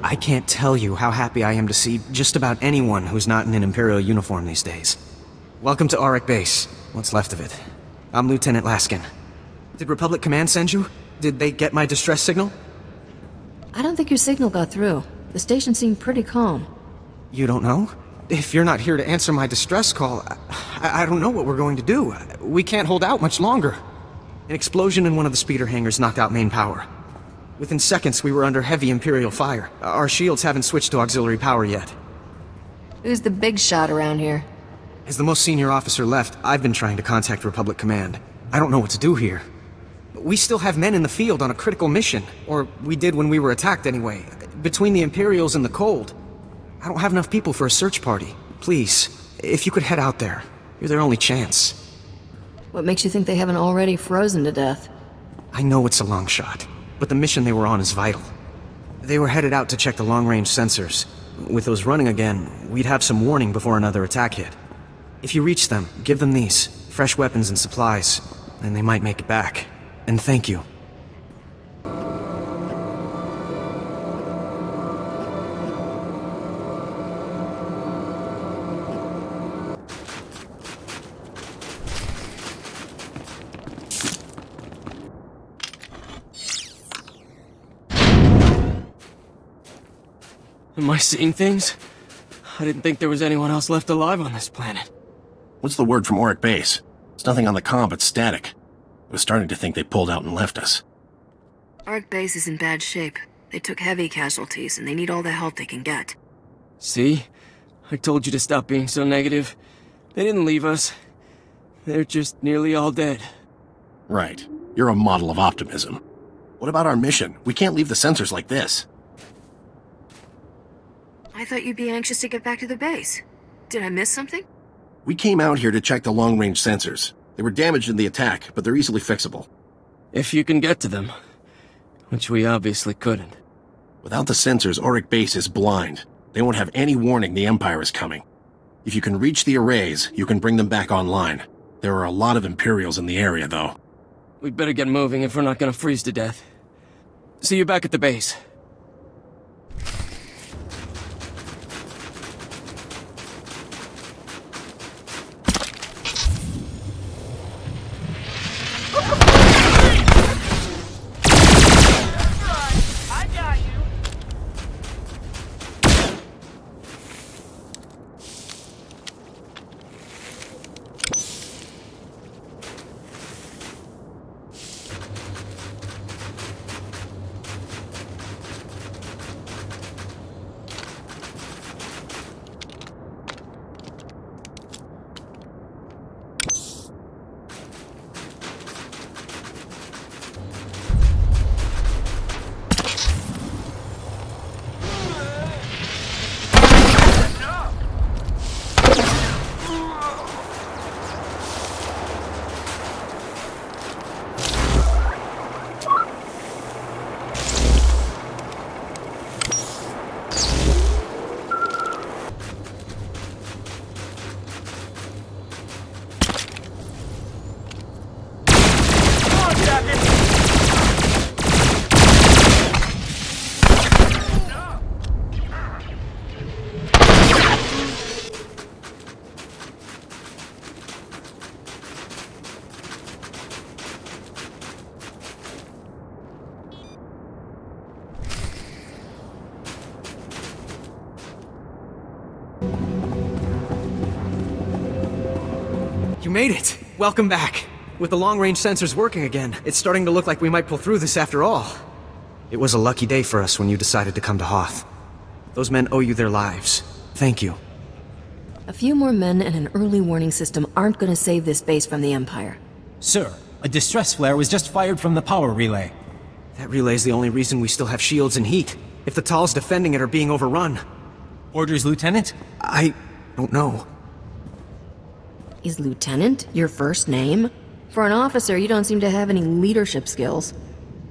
I can't tell you how happy I am to see just about anyone who's not in an Imperial uniform these days. Welcome to Auric Base, what's left of it. I'm Lieutenant Laskin. Did Republic Command send you? Did they get my distress signal? I don't think your signal got through. The station seemed pretty calm. You don't know? If you're not here to answer my distress call, I don't know what we're going to do. We can't hold out much longer. An explosion in one of the speeder hangars knocked out main power. Within seconds, we were under heavy Imperial fire. Our shields haven't switched to auxiliary power yet. Who's the big shot around here? As the most senior officer left, I've been trying to contact Republic Command. I don't know what to do here. We still have men in the field on a critical mission. Or we did when we were attacked anyway. Between the Imperials and the cold. I don't have enough people for a search party. Please, if you could head out there. You're their only chance. What makes you think they haven't already frozen to death? I know it's a long shot, but the mission they were on is vital. They were headed out to check the long-range sensors. With those running again, we'd have some warning before another attack hit. If you reach them, give them these. Fresh weapons and supplies. And they might make it back. And thank you. Am I seeing things? I didn't think there was anyone else left alive on this planet. What's the word from Auric Base? There's nothing on the comm but static. I was starting to think they pulled out and left us. Auric Base is in bad shape. They took heavy casualties, and they need all the help they can get. See? I told you to stop being so negative. They didn't leave us. They're just nearly all dead. Right. You're a model of optimism. What about our mission? We can't leave the sensors like this. I thought you'd be anxious to get back to the base. Did I miss something? We came out here to check the long-range sensors. They were damaged in the attack, but they're easily fixable. If you can get to them. Which we obviously couldn't. Without the sensors, Auric Base is blind. They won't have any warning the Empire is coming. If you can reach the arrays, you can bring them back online. There are a lot of Imperials in the area, though. We'd better get moving if we're not gonna freeze to death. See you back at the base. You made it! Welcome back. With the long-range sensors working again, it's starting to look like we might pull through this after all. It was a lucky day for us when you decided to come to Hoth. Those men owe you their lives. Thank you. A few more men and an early warning system aren't going to save this base from the Empire. Sir, a distress flare was just fired from the power relay. That relay's the only reason we still have shields and heat. If the Tals defending it are being overrun. Orders, Lieutenant? I don't know. Is Lieutenant your first name? For an officer, you don't seem to have any leadership skills.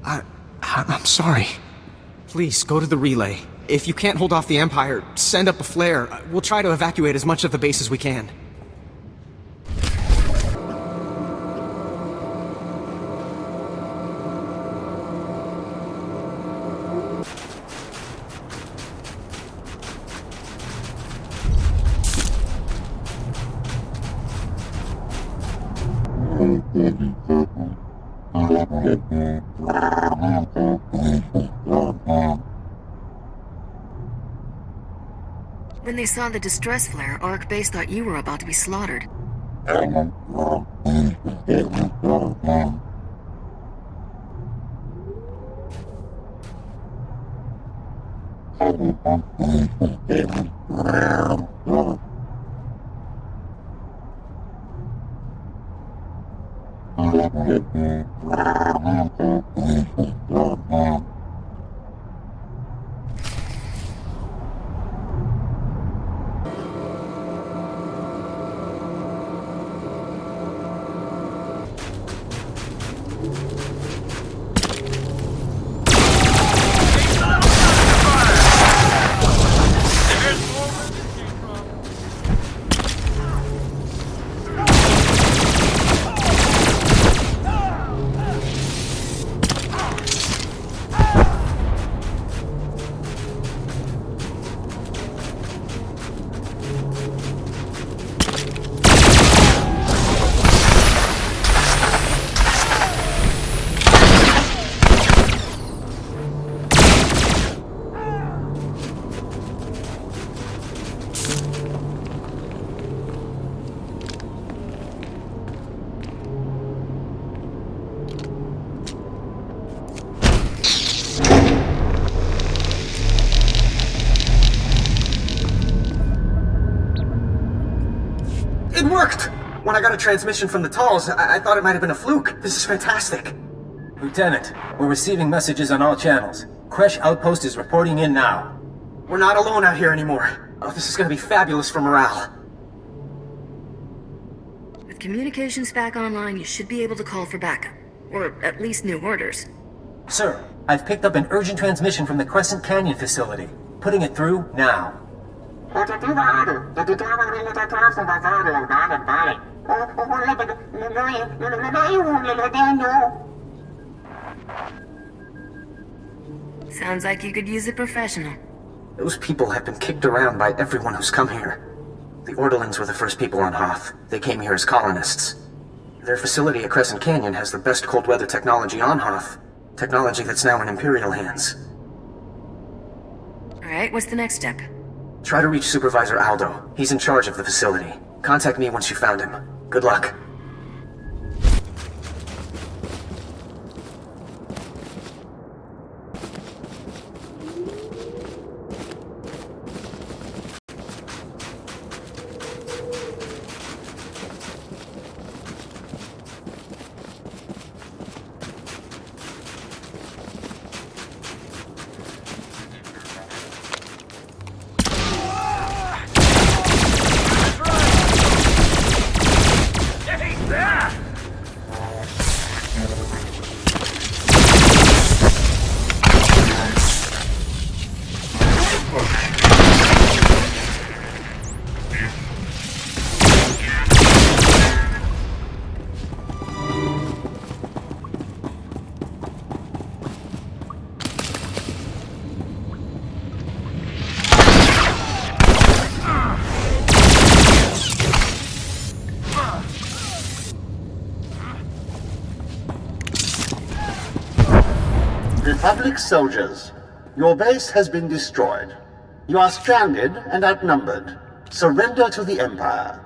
I'm sorry. Please, go to the relay. If you can't hold off the Empire, send up a flare. We'll try to evacuate as much of the base as we can. When they saw the distress flare, Ark Base thought you were about to be slaughtered. It worked! When I got a transmission from the Talls, I thought it might have been a fluke. This is fantastic. Lieutenant, we're receiving messages on all channels. Kresh Outpost is reporting in now. We're not alone out here anymore. Oh, this is gonna be fabulous for morale. With communications back online, you should be able to call for backup. Or at least new orders. Sir, I've picked up an urgent transmission from the Crescent Canyon facility. Putting it through now. Sounds like you could use a professional. Those people have been kicked around by everyone who's come here. The Orderlings were the first people on Hoth. They came here as colonists. Their facility at Crescent Canyon has the best cold weather technology on Hoth. Technology that's now in Imperial hands. Alright, what's the next step? Try to reach Supervisor Aldo. He's in charge of the facility. Contact me once you found him. Good luck. Republic soldiers, your base has been destroyed. You are stranded and outnumbered. Surrender to the Empire.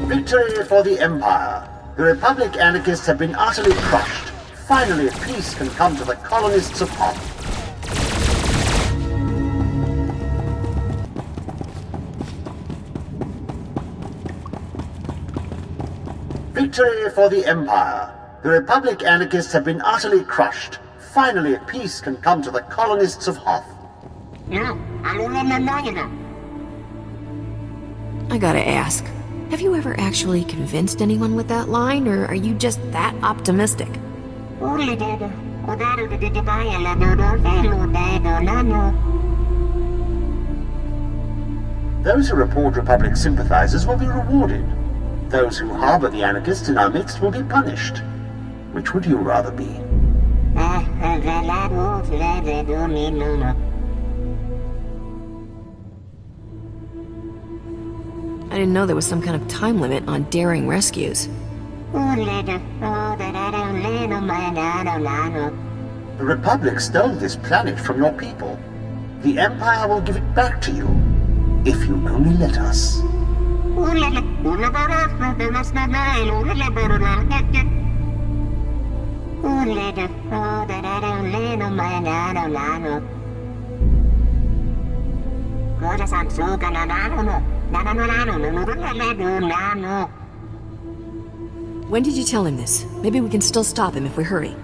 Victory for the Empire. The Republic anarchists have been utterly crushed. Finally, peace can come to the colonists of Hoth. Victory for the Empire. The Republic anarchists have been utterly crushed. Finally, peace can come to the colonists of Hoth. I gotta ask, have you ever actually convinced anyone with that line, or are you just that optimistic? Those who report Republic sympathizers will be rewarded. Those who harbor the anarchists in our midst will be punished. Which would you rather be? I didn't know there was some kind of time limit on daring rescues. The Republic stole this planet from your people. The Empire will give it back to you, if you only let us. When did you tell him this? Maybe we can still stop him if we hurry.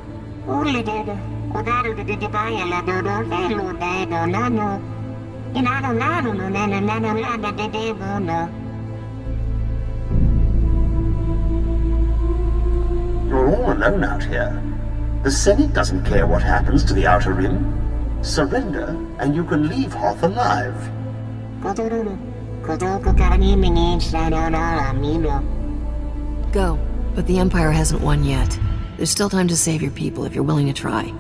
You're all alone out here. The Senate doesn't care what happens to the Outer Rim. Surrender, and you can leave Hoth alive. Go, but the Empire hasn't won yet. There's still time to save your people if you're willing to try.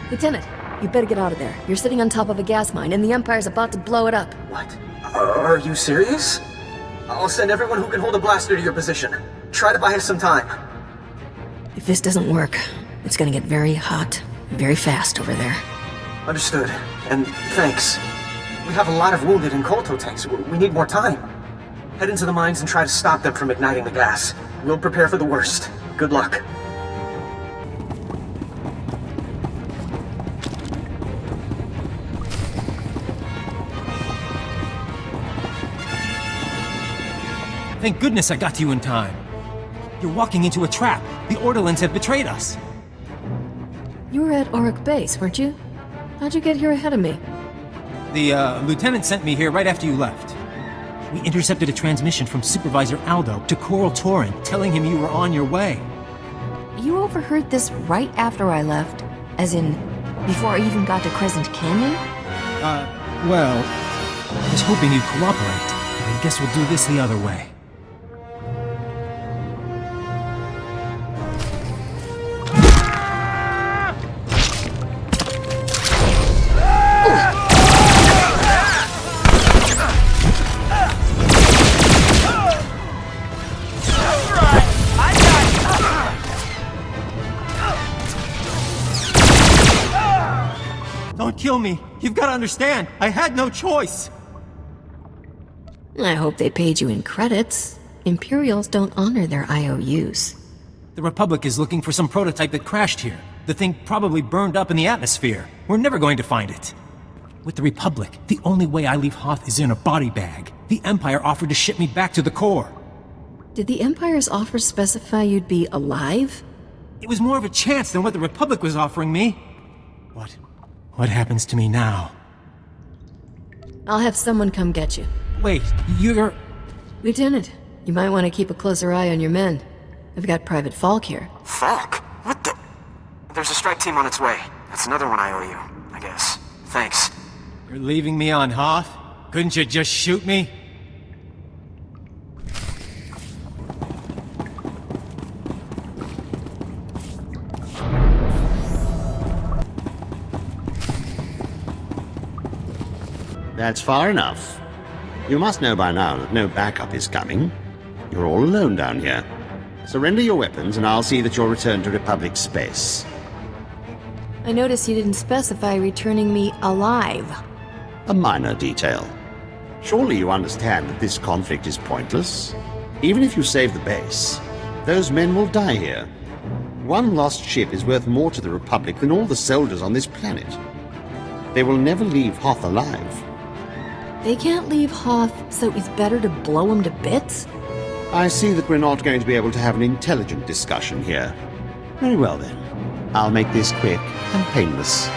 Lieutenant, you better get out of there. You're sitting on top of a gas mine, and the Empire's about to blow it up. What? Are you serious? I'll send everyone who can hold a blaster to your position. Try to buy us some time. If this doesn't work, it's gonna get very hot, very fast over there. Understood. And thanks. We have a lot of wounded and Kolto tanks. We need more time. Head into the mines and try to stop them from igniting the gas. We'll prepare for the worst. Good luck. Thank goodness I got to you in time. You're walking into a trap. The Orderlands have betrayed us. You were at Auric Base, weren't you? How'd you get here ahead of me? The lieutenant sent me here right after you left. We intercepted a transmission from Supervisor Aldo to Coral Torin, telling him you were on your way. You overheard this right after I left? As in, before I even got to Crescent Canyon? Well, I was hoping you'd cooperate. But I guess we'll do this the other way. Don't kill me! You've got to understand! I had no choice! I hope they paid you in credits. Imperials don't honor their IOUs. The Republic is looking for some prototype that crashed here. The thing probably burned up in the atmosphere. We're never going to find it. With the Republic, the only way I leave Hoth is in a body bag. The Empire offered to ship me back to the core. Did the Empire's offer specify you'd be alive? It was more of a chance than what the Republic was offering me. What happens to me now? I'll have someone come get you. Wait, you're... Lieutenant, you might want to keep a closer eye on your men. I've got Private Falk here. Falk? What the... There's a strike team on its way. That's another one I owe you, I guess. Thanks. You're leaving me on Hoth? Couldn't you just shoot me? That's far enough. You must know by now that no backup is coming. You're all alone down here. Surrender your weapons and I'll see that you're returned to Republic space. I notice you didn't specify returning me alive. A minor detail. Surely you understand that this conflict is pointless? Even if you save the base, those men will die here. One lost ship is worth more to the Republic than all the soldiers on this planet. They will never leave Hoth alive. They can't leave Hoth, so it's better to blow them to bits? I see that we're not going to be able to have an intelligent discussion here. Very well then. I'll make this quick and painless.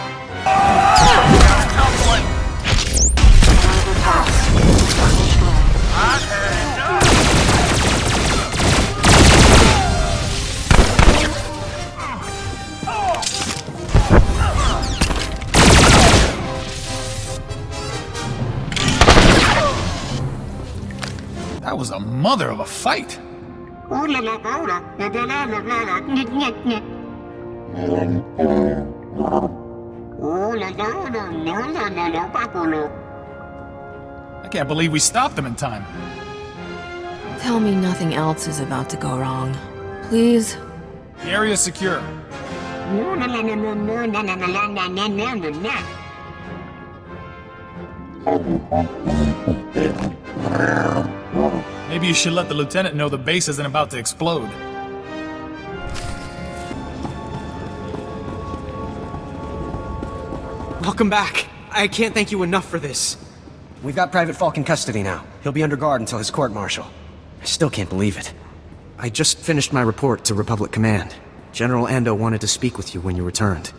That was a mother of a fight. I can't believe we stopped them in time. Tell me nothing else is about to go wrong. Please? The area's secure. Maybe you should let the lieutenant know the base isn't about to explode. Welcome back. I can't thank you enough for this. We've got Private Falk in custody now. He'll be under guard until his court-martial. I still can't believe it. I just finished my report to Republic Command. General Ando wanted to speak with you when you returned.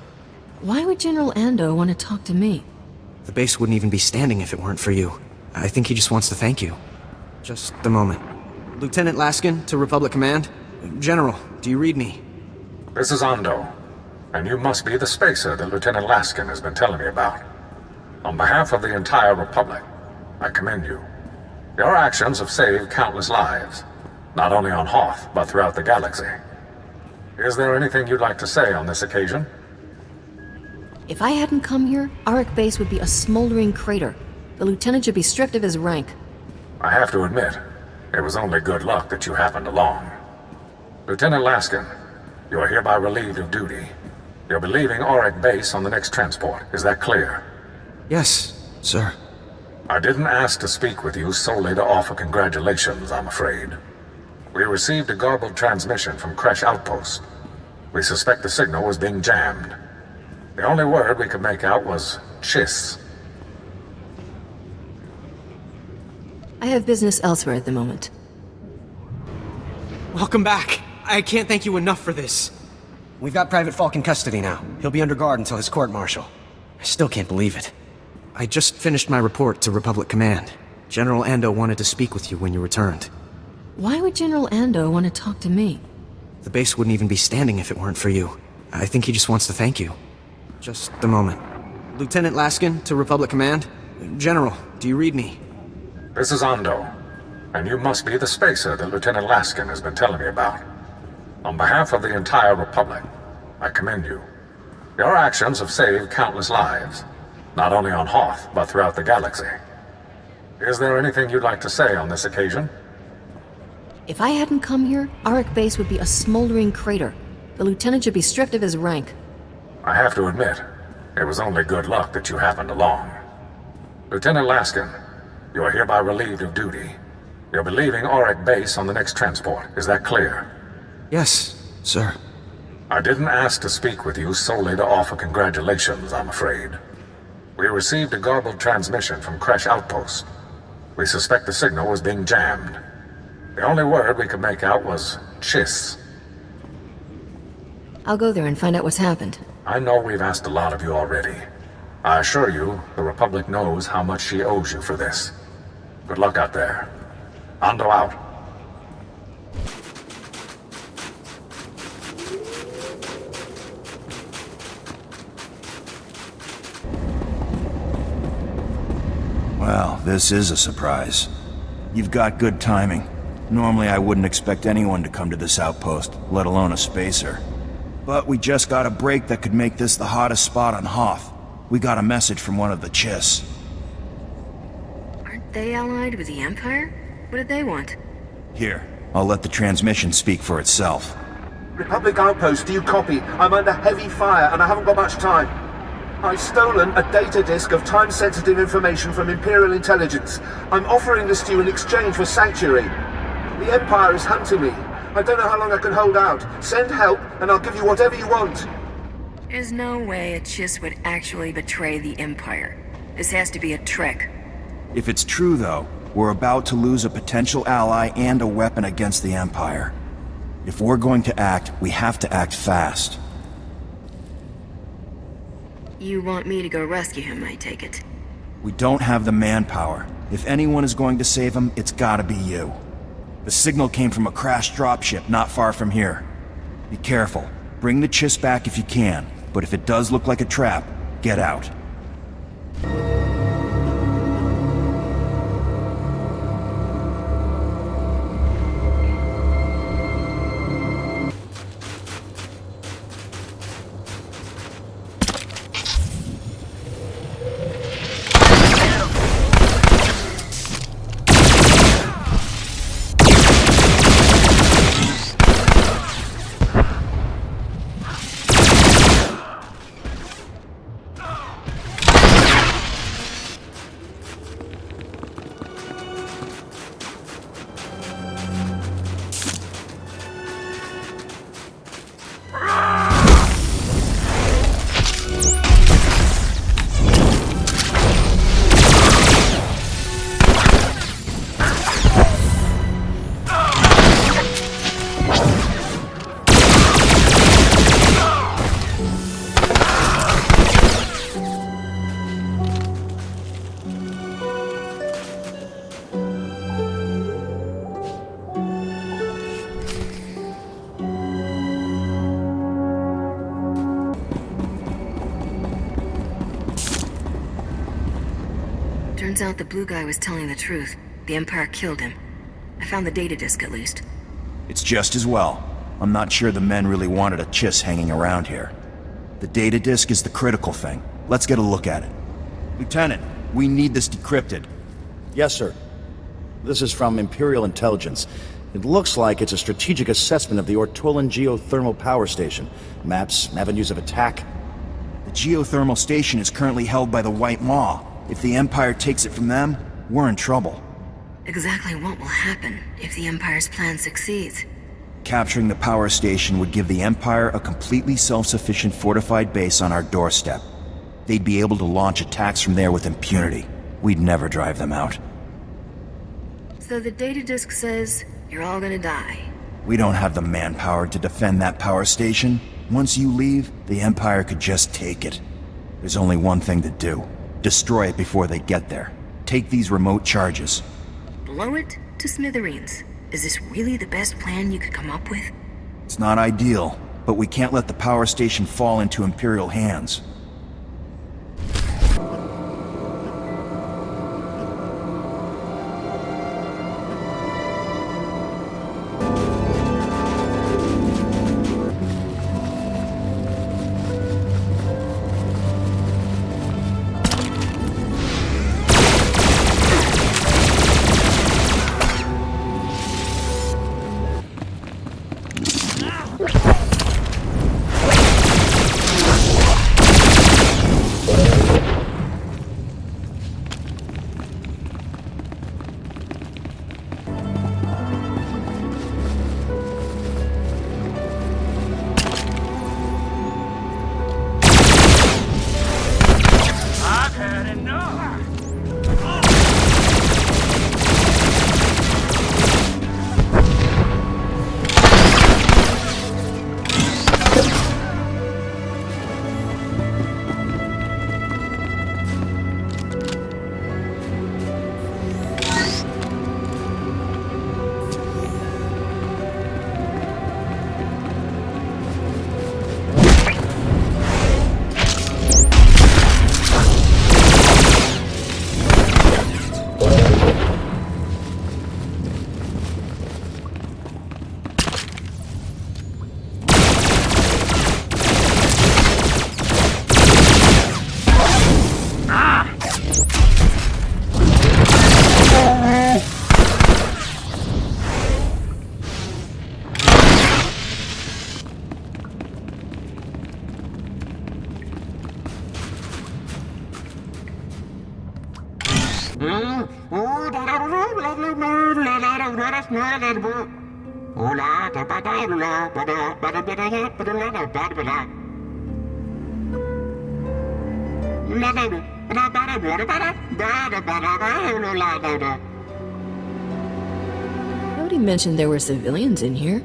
Why would General Ando want to talk to me? The base wouldn't even be standing if it weren't for you. I think he just wants to thank you. Just a moment. Lieutenant Laskin to Republic Command? General, do you read me? This is Ando, and you must be the spacer that Lieutenant Laskin has been telling me about. On behalf of the entire Republic, I commend you. Your actions have saved countless lives, not only on Hoth, but throughout the galaxy. Is there anything you'd like to say on this occasion? If I hadn't come here, Auric Base would be a smoldering crater. The lieutenant should be stripped of his rank. I have to admit, it was only good luck that you happened along. Lieutenant Laskin, you are hereby relieved of duty. You'll be leaving Auric Base on the next transport. Is that clear? Yes, sir. I didn't ask to speak with you solely to offer congratulations, I'm afraid. We received a garbled transmission from Crash Outpost. We suspect the signal was being jammed. The only word we could make out was Chiss. I have business elsewhere at the moment. Welcome back. I can't thank you enough for this. We've got Private Falk in custody now. He'll be under guard until his court-martial. I still can't believe it. I just finished my report to Republic Command. General Ando wanted to speak with you when you returned. Why would General Ando want to talk to me? The base wouldn't even be standing if it weren't for you. I think he just wants to thank you. Just a moment. Lieutenant Laskin to Republic Command? General, do you read me? This is Ando, and you must be the spacer that Lieutenant Laskin has been telling me about. On behalf of the entire Republic, I commend you. Your actions have saved countless lives, not only on Hoth, but throughout the galaxy. Is there anything you'd like to say on this occasion? If I hadn't come here, Auric Base would be a smoldering crater. The lieutenant should be stripped of his rank. I have to admit, it was only good luck that you happened along. Lieutenant Laskin, you are hereby relieved of duty. You'll be leaving Auric Base on the next transport. Is that clear? Yes, sir. I didn't ask to speak with you solely to offer congratulations, I'm afraid. We received a garbled transmission from Crash Outpost. We suspect the signal was being jammed. The only word we could make out was Chiss. I'll go there and find out what's happened. I know we've asked a lot of you already. I assure you, the Republic knows how much she owes you for this. Good luck out there. Ando out. Well, this is a surprise. You've got good timing. Normally I wouldn't expect anyone to come to this outpost, let alone a spacer. But we just got a break that could make this the hottest spot on Hoth. We got a message from one of the Chiss. Aren't they allied with the Empire? What did they want? Here, I'll let the transmission speak for itself. Republic Outpost, do you copy? I'm under heavy fire and I haven't got much time. I've stolen a data disk of time-sensitive information from Imperial Intelligence. I'm offering this to you in exchange for sanctuary. The Empire is hunting me. I don't know how long I can hold out. Send help, and I'll give you whatever you want. There's no way a Chiss would actually betray the Empire. This has to be a trick. If it's true, though, we're about to lose a potential ally and a weapon against the Empire. If we're going to act, we have to act fast. You want me to go rescue him, I take it? We don't have the manpower. If anyone is going to save him, it's gotta be you. The signal came from a crashed dropship not far from here. Be careful. Bring the Chiss back if you can, but if it does look like a trap, get out. Turns out the blue guy was telling the truth. The Empire killed him. I found the data disk, at least. It's just as well. I'm not sure the men really wanted a chiss hanging around here. The data disk is the critical thing. Let's get a look at it. Lieutenant, we need this decrypted. Yes, sir. This is from Imperial Intelligence. It looks like it's a strategic assessment of the Ortolan geothermal power station. Maps, avenues of attack. The geothermal station is currently held by the White Maw. If the Empire takes it from them, we're in trouble. Exactly what will happen if the Empire's plan succeeds? Capturing the power station would give the Empire a completely self-sufficient fortified base on our doorstep. They'd be able to launch attacks from there with impunity. We'd never drive them out. So the data disk says you're all gonna die. We don't have the manpower to defend that power station. Once you leave, the Empire could just take it. There's only one thing to do. Destroy it before they get there. Take these remote charges. Blow it to smithereens. Is this really the best plan you could come up with? It's not ideal, but we can't let the power station fall into Imperial hands. Nobody mentioned there were civilians in here.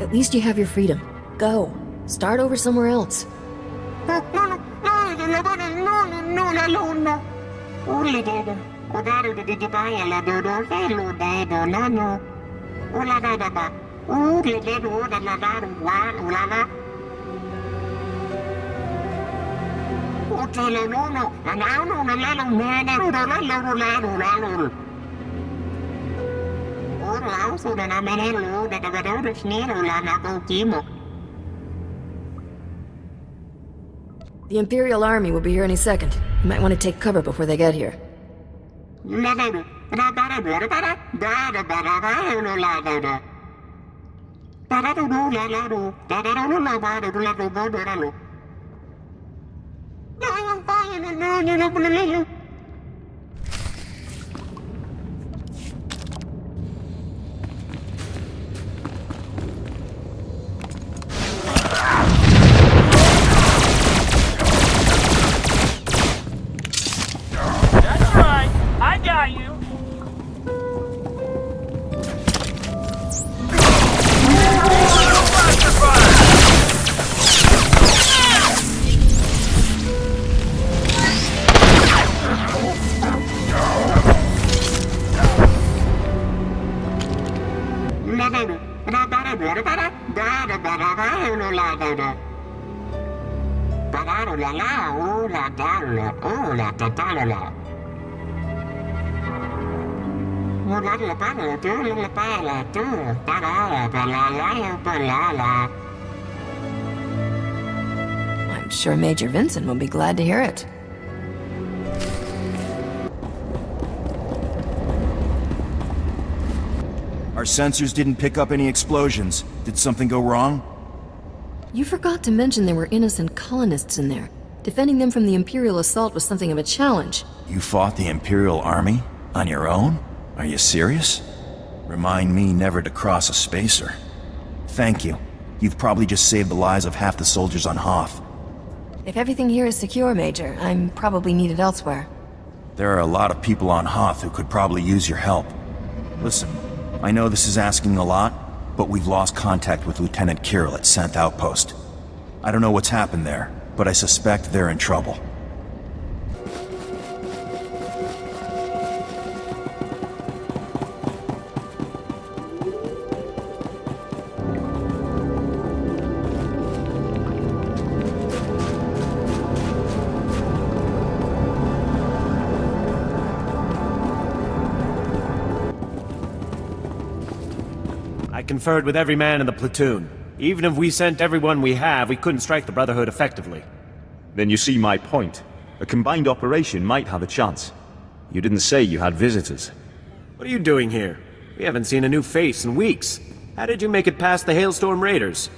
At least you have your freedom. Go. Start over somewhere else. The Imperial Army will be here any second. You might want to take cover before they get here. I'm sure Major Vincent will be glad to hear it. Our sensors didn't pick up any explosions. Did something go wrong? You forgot to mention there were innocent colonists in there. Defending them from the Imperial assault was something of a challenge. You fought the Imperial Army? On your own? Are you serious? Remind me never to cross a spacer. Thank you. You've probably just saved the lives of half the soldiers on Hoth. If everything here is secure, Major, I'm probably needed elsewhere. There are a lot of people on Hoth who could probably use your help. Listen, I know this is asking a lot, but we've lost contact with Lieutenant Kirill at 10th Outpost. I don't know what's happened there, but I suspect they're in trouble. I conferred with every man in the platoon. Even if we sent everyone we have, we couldn't strike the Brotherhood effectively. Then you see my point. A combined operation might have a chance. You didn't say you had visitors. What are you doing here? We haven't seen a new face in weeks. How did you make it past the Hailstorm Raiders?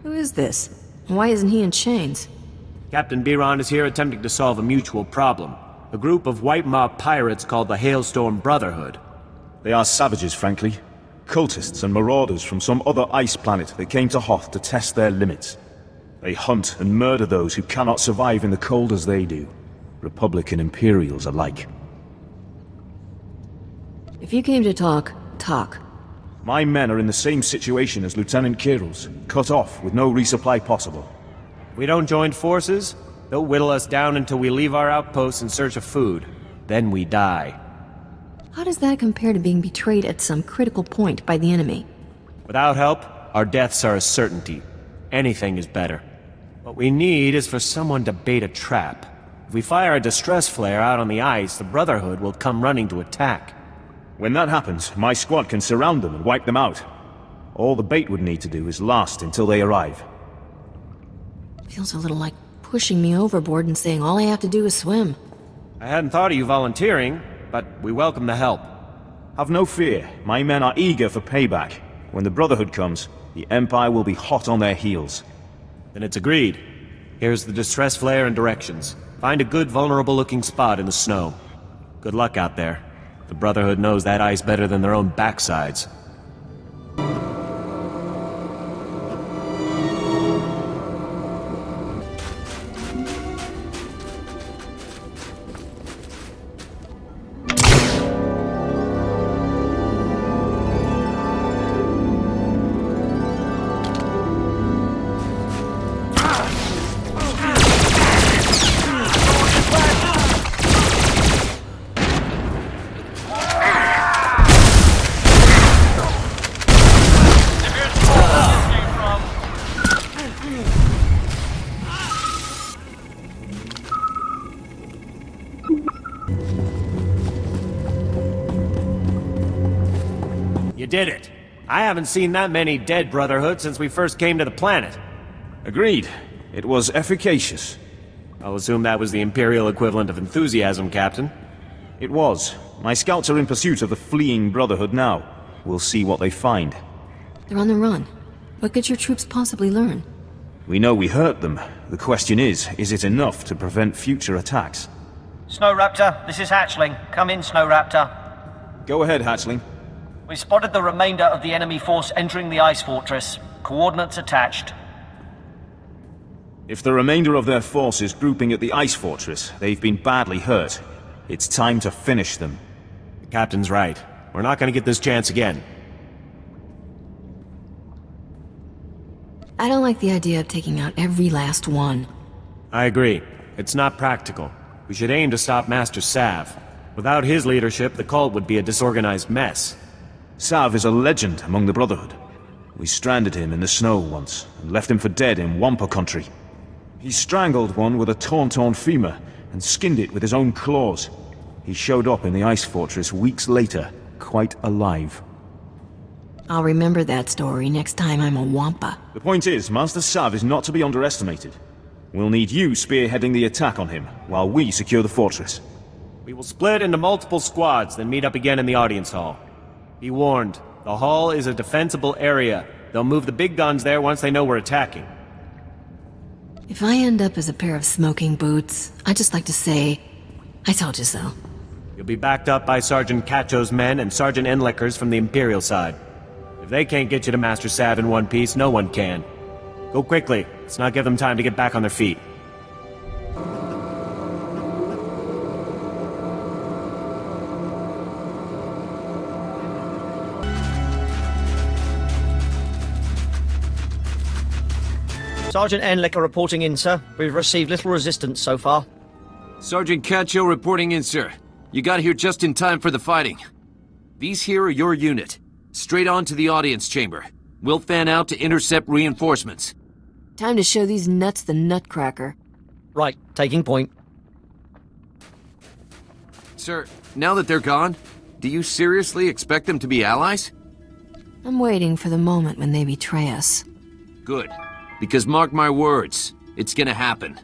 Who is this? And why isn't he in chains? Captain Biron is here attempting to solve a mutual problem. A group of white mob pirates called the Hailstorm Brotherhood. They are savages, frankly. Cultists and marauders from some other ice planet that came to Hoth to test their limits. They hunt and murder those who cannot survive in the cold as they do. Republic and Imperials alike. If you came to talk, talk. My men are in the same situation as Lieutenant Kirill's, cut off with no resupply possible. If we don't join forces, they'll whittle us down until we leave our outposts in search of food. Then we die. How does that compare to being betrayed at some critical point by the enemy? Without help, our deaths are a certainty. Anything is better. What we need is for someone to bait a trap. If we fire a distress flare out on the ice, the Brotherhood will come running to attack. When that happens, my squad can surround them and wipe them out. All the bait would need to do is last until they arrive. Feels a little like pushing me overboard and saying all I have to do is swim. I hadn't thought of you volunteering, but we welcome the help. Have no fear. My men are eager for payback. When the Brotherhood comes, the Empire will be hot on their heels. Then it's agreed. Here's the distress flare and directions. Find a good, vulnerable-looking spot in the snow. Good luck out there. The Brotherhood knows that ice better than their own backsides. You did it. I haven't seen that many dead Brotherhood since we first came to the planet. Agreed. It was efficacious. I'll assume that was the Imperial equivalent of enthusiasm, Captain. It was. My scouts are in pursuit of the fleeing Brotherhood now. We'll see what they find. They're on the run. What could your troops possibly learn? We know we hurt them. The question is it enough to prevent future attacks? Snow Raptor, this is Hatchling. Come in, Snow Raptor. Go ahead, Hatchling. We spotted the remainder of the enemy force entering the ice fortress. Coordinates attached. If the remainder of their force is grouping at the ice fortress, they've been badly hurt. It's time to finish them. The Captain's right. We're not going to get this chance again. I don't like the idea of taking out every last one. I agree. It's not practical. We should aim to stop Master Sav. Without his leadership, the cult would be a disorganized mess. Sav is a legend among the Brotherhood. We stranded him in the snow once, and left him for dead in Wampa country. He strangled one with a torn femur, and skinned it with his own claws. He showed up in the ice fortress weeks later, quite alive. I'll remember that story next time I'm a Wampa. The point is, Master Sav is not to be underestimated. We'll need you spearheading the attack on him, while we secure the fortress. We will split into multiple squads, then meet up again in the audience hall. Be warned, the hall is a defensible area. They'll move the big guns there once they know we're attacking. If I end up as a pair of smoking boots, I'd just like to say, I told you so. You'll be backed up by Sergeant Cacho's men and Sergeant Enliker's from the Imperial side. If they can't get you to Master Sav in one piece, no one can. Go quickly. Let's not give them time to get back on their feet. Sergeant Enliker reporting in, sir. We've received little resistance so far. Sergeant Cacho reporting in, sir. You got here just in time for the fighting. These here are your unit. Straight on to the audience chamber. We'll fan out to intercept reinforcements. Time to show these nuts the nutcracker. Right, taking point. Sir, now that they're gone, do you seriously expect them to be allies? I'm waiting for the moment when they betray us. Good. Because mark my words, it's gonna happen.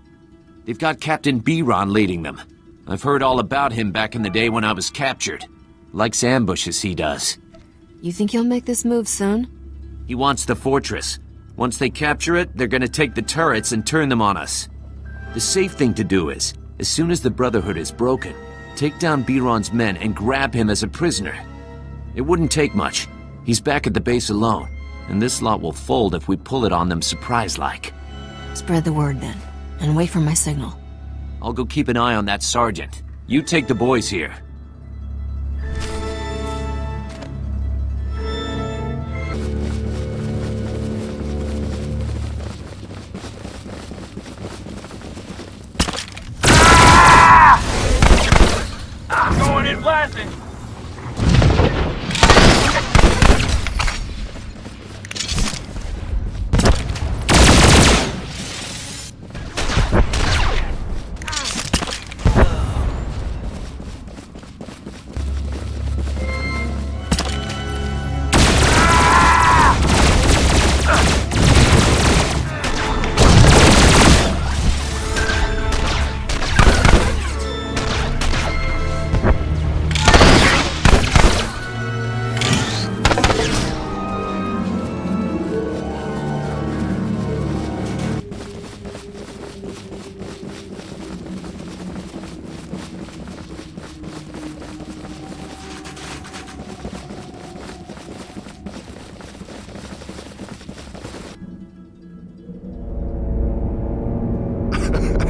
They've got Captain Biron leading them. I've heard all about him back in the day when I was captured. Likes ambushes, he does. You think he'll make this move soon? He wants the fortress. Once they capture it, they're gonna take the turrets and turn them on us. The safe thing to do is, as soon as the Brotherhood is broken, take down Biron's men and grab him as a prisoner. It wouldn't take much. He's back at the base alone, and this lot will fold if we pull it on them surprise-like. Spread the word then, and wait for my signal. I'll go keep an eye on that sergeant. You take the boys here. I'm going in blasting!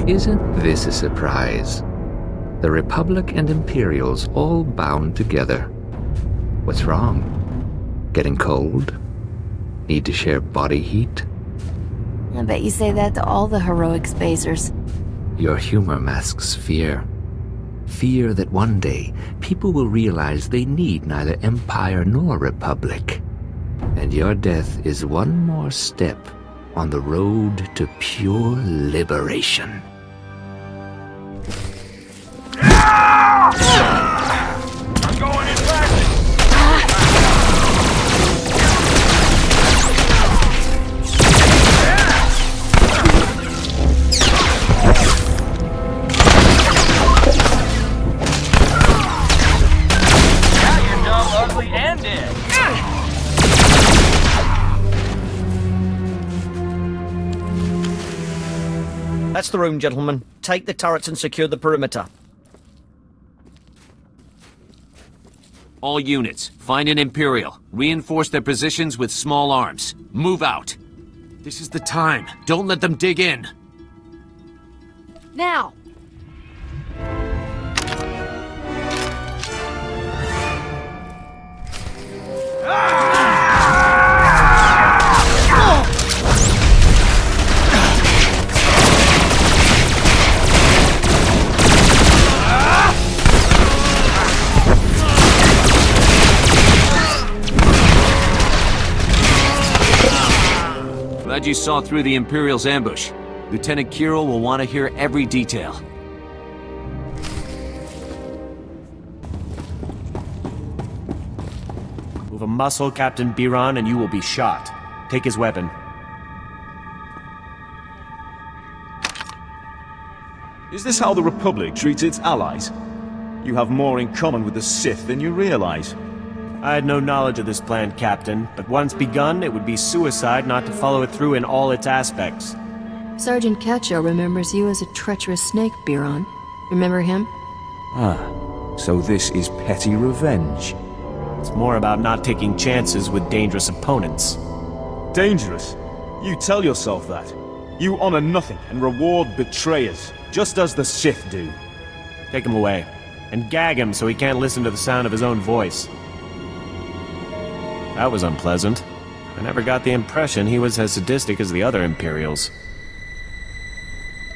Isn't this a surprise? The Republic and Imperials all bound together. What's wrong? Getting cold? Need to share body heat? I bet you say that to all the heroic spacers. Your humor masks fear. Fear that one day people will realize they need neither Empire nor Republic. And your death is one more step on the road to pure liberation. I'm going in blasting! Now you're dumb, ugly, and dead. That's the room, gentlemen. Take the turrets and secure the perimeter. All units, find an Imperial. Reinforce their positions with small arms. Move out. This is the time. Don't let them dig in. Now! glad you saw through the Imperial's ambush. Lieutenant Kirill will want to hear every detail. Move a muscle, Captain Biron, and you will be shot. Take his weapon. Is this how the Republic treats its allies? You have more in common with the Sith than you realize. I had no knowledge of this plan, Captain, but once begun, it would be suicide not to follow it through in all its aspects. Sergeant Cacho remembers you as a treacherous snake, Biron. Remember him? Ah, so this is petty revenge. It's more about not taking chances with dangerous opponents. Dangerous? You tell yourself that. You honor nothing and reward betrayers, just as the Sith do. Take him away, and gag him so he can't listen to the sound of his own voice. That was unpleasant. I never got the impression he was as sadistic as the other Imperials.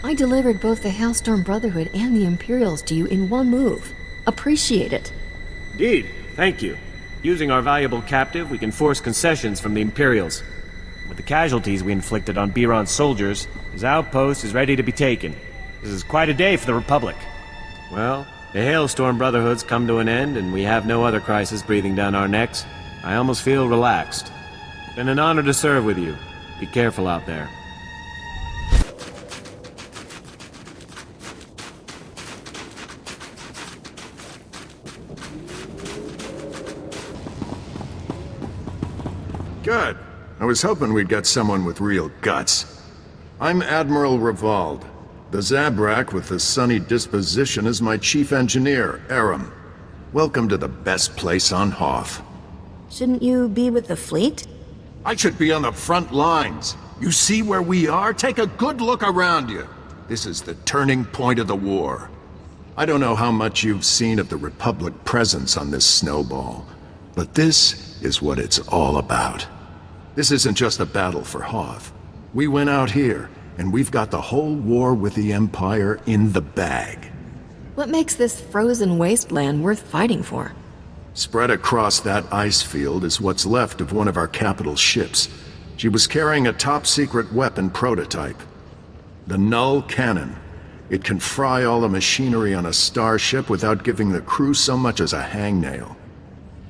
I delivered both the Hailstorm Brotherhood and the Imperials to you in one move. Appreciate it. Indeed, thank you. Using our valuable captive, we can force concessions from the Imperials. With the casualties we inflicted on Biron's soldiers, his outpost is ready to be taken. This is quite a day for the Republic. Well, the Hailstorm Brotherhood's come to an end, and we have no other crisis breathing down our necks. I almost feel relaxed. It's been an honor to serve with you. Be careful out there. Good. I was hoping we'd get someone with real guts. I'm Admiral Revald. The Zabrak with the sunny disposition is my chief engineer, Aram. Welcome to the best place on Hoth. Shouldn't you be with the fleet? I should be on the front lines. You see where we are? Take a good look around you. This is the turning point of the war. I don't know how much you've seen of the Republic presence on this snowball, but this is what it's all about. This isn't just a battle for Hoth. We went out here, and we've got the whole war with the Empire in the bag. What makes this frozen wasteland worth fighting for? Spread across that ice field is what's left of one of our capital ships. She was carrying a top-secret weapon prototype. The Null Cannon. It can fry all the machinery on a starship without giving the crew so much as a hangnail.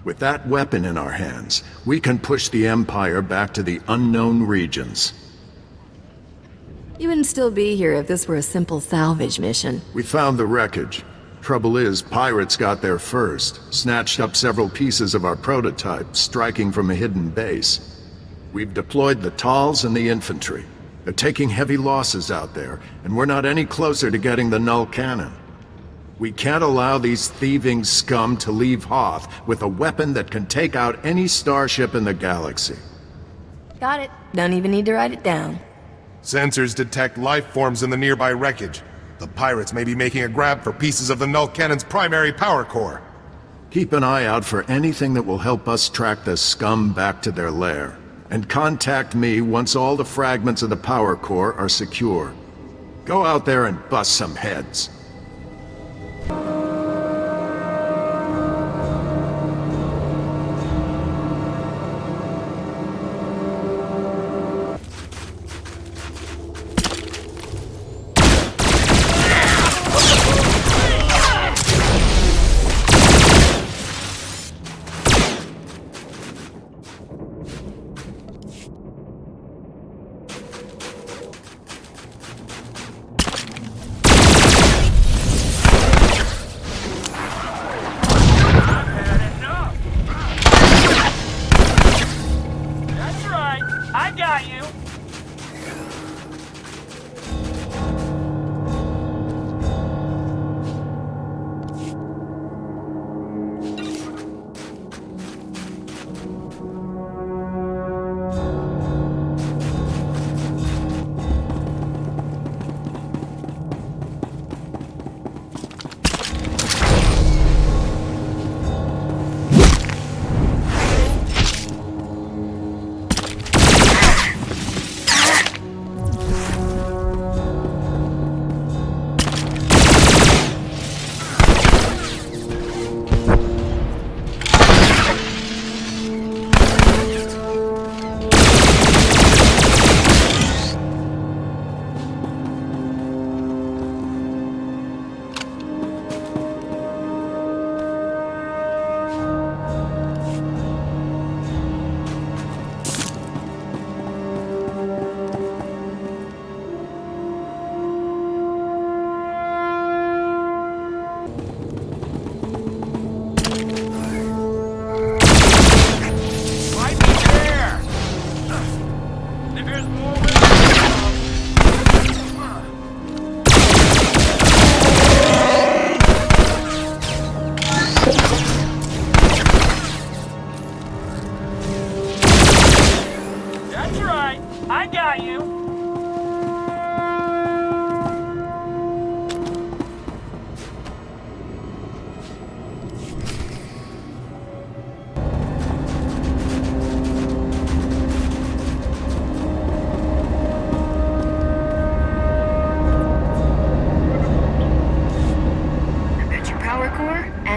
With that weapon in our hands, we can push the Empire back to the unknown regions. You wouldn't still be here if this were a simple salvage mission. We found the wreckage. Trouble is, pirates got there first, snatched up several pieces of our prototype, striking from a hidden base. We've deployed the Tals and the infantry. They're taking heavy losses out there, and we're not any closer to getting the Null Cannon. We can't allow these thieving scum to leave Hoth with a weapon that can take out any starship in the galaxy. Got it. Don't even need to write it down. Sensors detect life forms in the nearby wreckage. The pirates may be making a grab for pieces of the Null Cannon's primary power core. Keep an eye out for anything that will help us track the scum back to their lair. And contact me once all the fragments of the power core are secure. Go out there and bust some heads.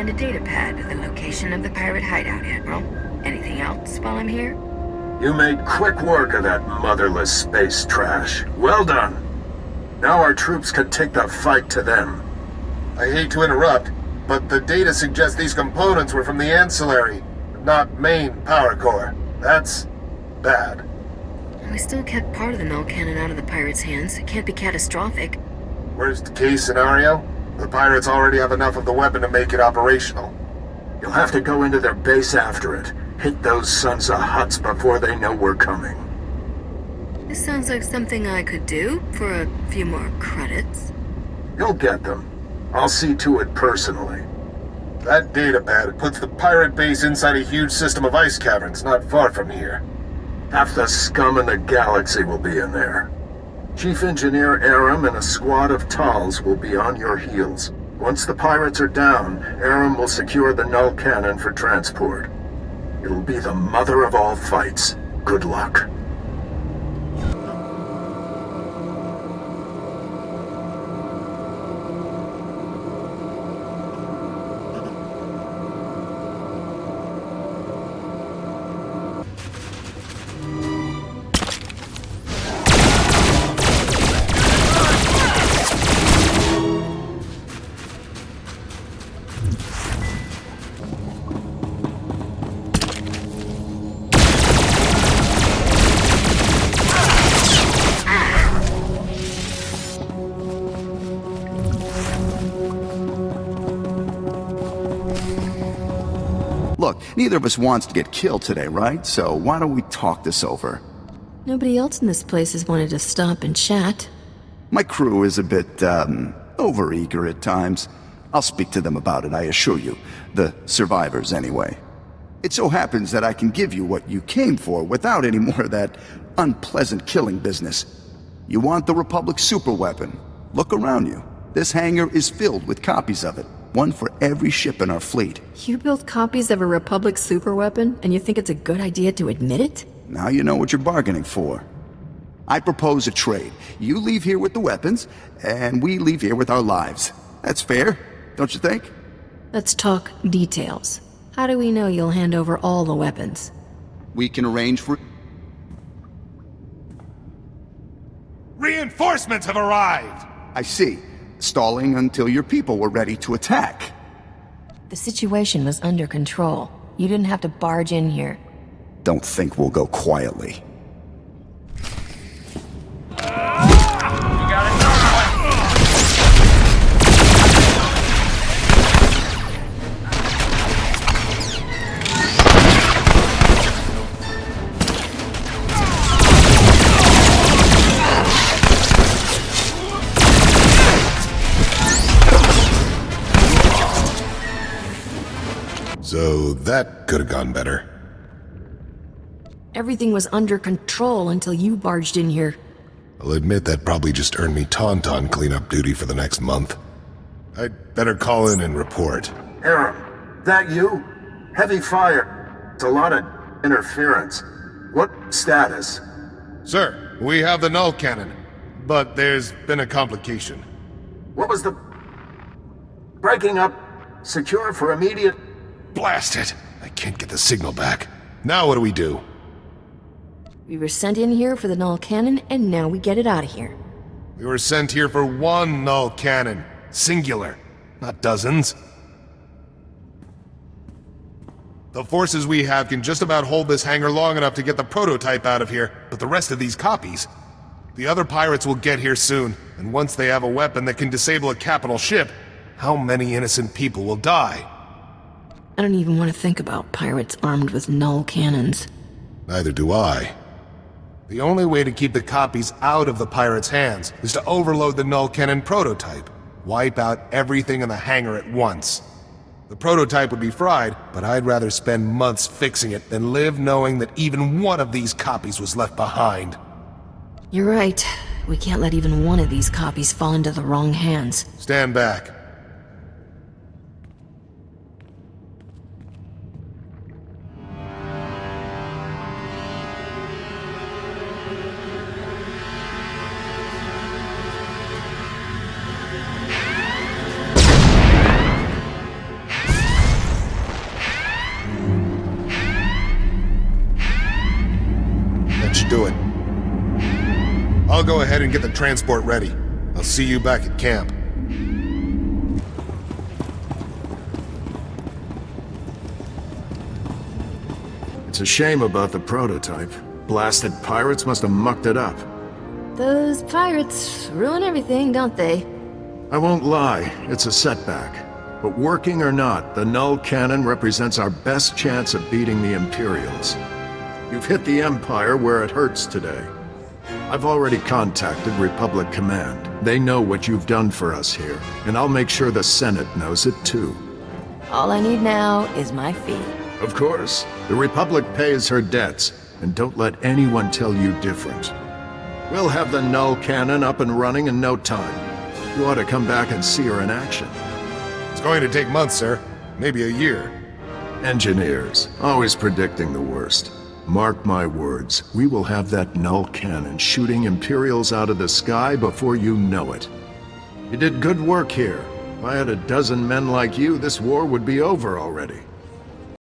And a data pad with the location of the pirate hideout, Admiral. Anything else while I'm here? You made quick work of that motherless space trash. Well done. Now our troops can take the fight to them. I hate to interrupt, but the data suggests these components were from the ancillary, not main power core. That's bad. We still kept part of the null cannon out of the pirates' hands. It can't be catastrophic. Worst case scenario? The pirates already have enough of the weapon to make it operational. You'll have to go into their base after it. Hit those sons of huts before they know we're coming. This sounds like something I could do for a few more credits. You'll get them. I'll see to it personally. That data pad puts the pirate base inside a huge system of ice caverns not far from here. Half the scum in the galaxy will be in there. Chief Engineer Aram and a squad of Tals will be on your heels. Once the pirates are down, Aram will secure the null cannon for transport. It'll be the mother of all fights. Good luck. Look, neither of us wants to get killed today, right? So why don't we talk this over? Nobody else in this place has wanted to stop and chat. My crew is a bit, overeager at times. I'll speak to them about it, I assure you. The survivors, anyway. It so happens that I can give you what you came for without any more of that unpleasant killing business. You want the Republic's superweapon? Look around you. This hangar is filled with copies of it. One for every ship in our fleet. You built copies of a Republic superweapon, and you think it's a good idea to admit it? Now you know what you're bargaining for. I propose a trade. You leave here with the weapons, and we leave here with our lives. That's fair, don't you think? Let's talk details. How do we know you'll hand over all the weapons? We can arrange for... Reinforcements have arrived! I see. Stalling until your people were ready to attack. The situation was under control. You didn't have to barge in here. Don't think we'll go quietly. So that could have gone better. Everything was under control until you barged in here. I'll admit that probably just earned me Tauntaun cleanup duty for the next month. I'd better call in and report. Aram, that you? Heavy fire. It's a lot of interference. What status? Sir, we have the null cannon, but there's been a complication. What was the... Breaking up? Secure for immediate... Blast it! I can't get the signal back. Now what do we do? We were sent in here for the null cannon, and now we get it out of here. We were sent here for one null cannon. Singular. Not dozens. The forces we have can just about hold this hangar long enough to get the prototype out of here, but the rest of these copies... The other pirates will get here soon, and once they have a weapon that can disable a capital ship, how many innocent people will die? I don't even want to think about pirates armed with null cannons. Neither do I. The only way to keep the copies out of the pirates' hands is to overload the null cannon prototype. Wipe out everything in the hangar at once. The prototype would be fried, but I'd rather spend months fixing it than live knowing that even one of these copies was left behind. You're right. We can't let even one of these copies fall into the wrong hands. Stand back. I'll go ahead and get the transport ready. I'll see you back at camp. It's a shame about the prototype. Blasted pirates must have mucked it up. Those pirates ruin everything, don't they? I won't lie, it's a setback. But working or not, the null cannon represents our best chance of beating the Imperials. You've hit the Empire where it hurts today. I've already contacted Republic Command. They know what you've done for us here, and I'll make sure the Senate knows it too. All I need now is my fee. Of course. The Republic pays her debts, and don't let anyone tell you different. We'll have the null cannon up and running in no time. You ought to come back and see her in action. It's going to take months, sir. Maybe a year. Engineers, always predicting the worst. Mark my words, we will have that null cannon shooting Imperials out of the sky before you know it. You did good work here. If I had a dozen men like you, this war would be over already.